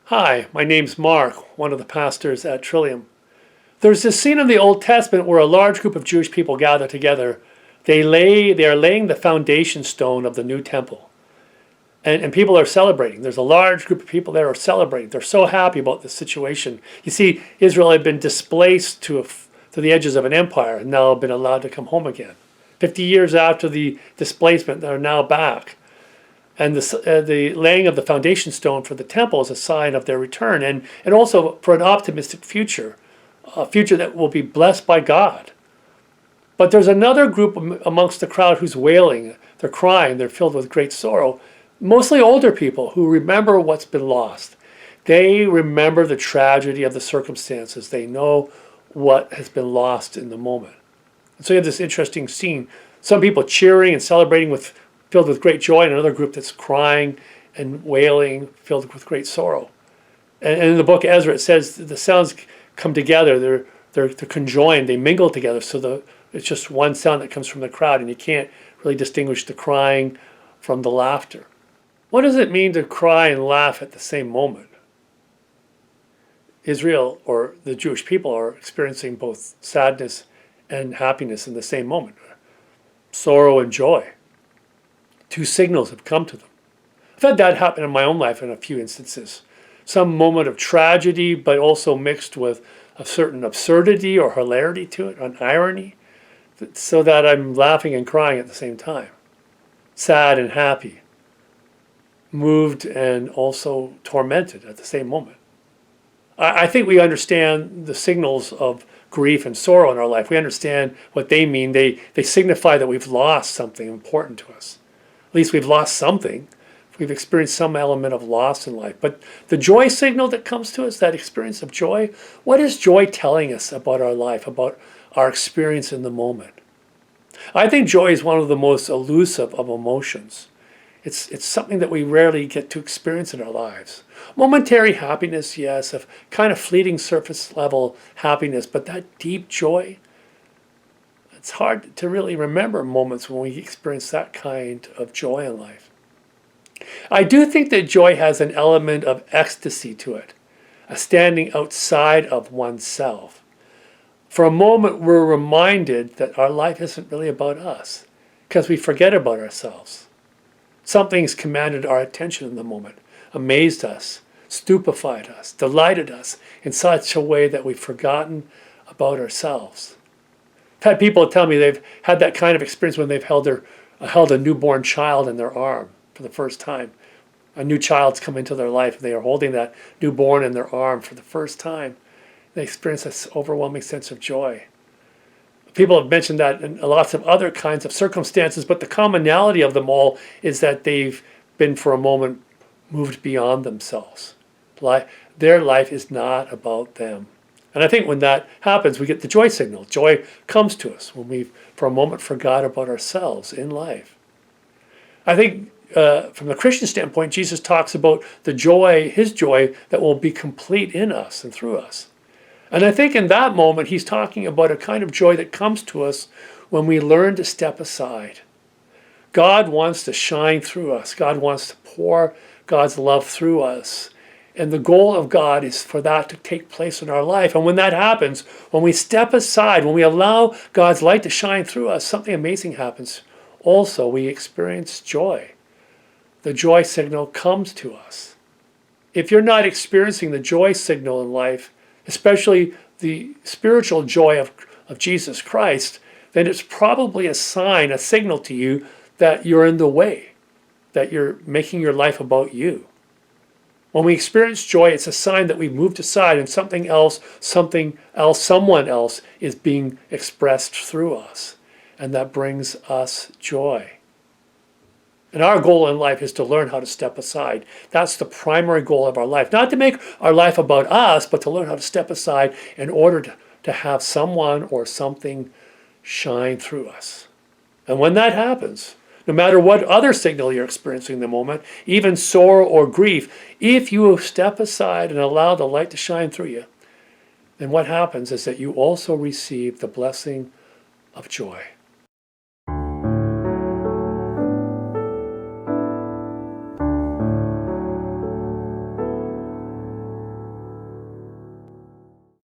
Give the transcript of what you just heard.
Hi, my name's Mark, one of the pastors at Trillium. There's this scene in the Old Testament where a large group of Jewish people gather together. They are laying the foundation stone of the new temple. And people are celebrating. There's a large group of people there are celebrating. They're so happy about this situation. You see, Israel had been displaced to the edges of an empire and now been allowed to come home again. 50 years after the displacement, they're now back. And the laying of the foundation stone for the temple is a sign of their return and also for an optimistic future, a future that will be blessed by God. But there's another group amongst the crowd who's wailing. They're crying. They're filled with great sorrow. Mostly older people who remember what's been lost. They remember the tragedy of the circumstances. They know what has been lost in the moment. And so you have this interesting scene. Some people cheering and celebrating filled with great joy, and another group that's crying and wailing, filled with great sorrow. And in the book of Ezra, it says the sounds come together. They're conjoined. They mingle together. So it's just one sound that comes from the crowd, and you can't really distinguish the crying from the laughter. What does it mean to cry and laugh at the same moment? Israel, or the Jewish people, are experiencing both sadness and happiness in the same moment. Sorrow and joy. Two signals have come to them. I've had that happen in my own life in a few instances. Some moment of tragedy, but also mixed with a certain absurdity or hilarity to it, an irony, so that I'm laughing and crying at the same time. Sad and happy. Moved and also tormented at the same moment. I think we understand the signals of grief and sorrow in our life. We understand what they mean. They signify that we've lost something important to us. At least we've lost something. We've experienced some element of loss in life. But the joy signal that comes to us, that experience of joy, what is joy telling us about our life, about our experience in the moment? I think joy is one of the most elusive of emotions. It's something that we rarely get to experience in our lives. Momentary happiness, yes, a kind of fleeting surface level happiness, but that deep joy, it's hard to really remember moments when we experience that kind of joy in life. I do think that joy has an element of ecstasy to it, a standing outside of oneself. For a moment, we're reminded that our life isn't really about us, because we forget about ourselves. Something's commanded our attention in the moment, amazed us, stupefied us, delighted us in such a way that we've forgotten about ourselves. I've had people tell me they've had that kind of experience when they've held a newborn child in their arm for the first time. A new child's come into their life and they are holding that newborn in their arm for the first time. They experience this overwhelming sense of joy. People have mentioned that in lots of other kinds of circumstances, but the commonality of them all is that they've been for a moment moved beyond themselves. Their life is not about them. And I think when that happens, we get the joy signal. Joy comes to us when we, for a moment, forgot about ourselves in life. I think from the Christian standpoint, Jesus talks about the joy, his joy, that will be complete in us and through us. And I think in that moment, he's talking about a kind of joy that comes to us when we learn to step aside. God wants to shine through us. God wants to pour God's love through us. And the goal of God is for that to take place in our life. And when that happens, when we step aside, when we allow God's light to shine through us, something amazing happens. Also, we experience joy. The joy signal comes to us. If you're not experiencing the joy signal in life, especially the spiritual joy of Jesus Christ, then it's probably a sign, a signal to you that you're in the way, that you're making your life about you. When we experience joy, it's a sign that we've moved aside and someone else is being expressed through us, and that brings us joy. And our goal in life is to learn how to step aside. That's the primary goal of our life. Not to make our life about us, but to learn how to step aside in order to have someone or something shine through us. And when that happens, no matter what other signal you're experiencing in the moment, even sorrow or grief, if you step aside and allow the light to shine through you, then what happens is that you also receive the blessing of joy.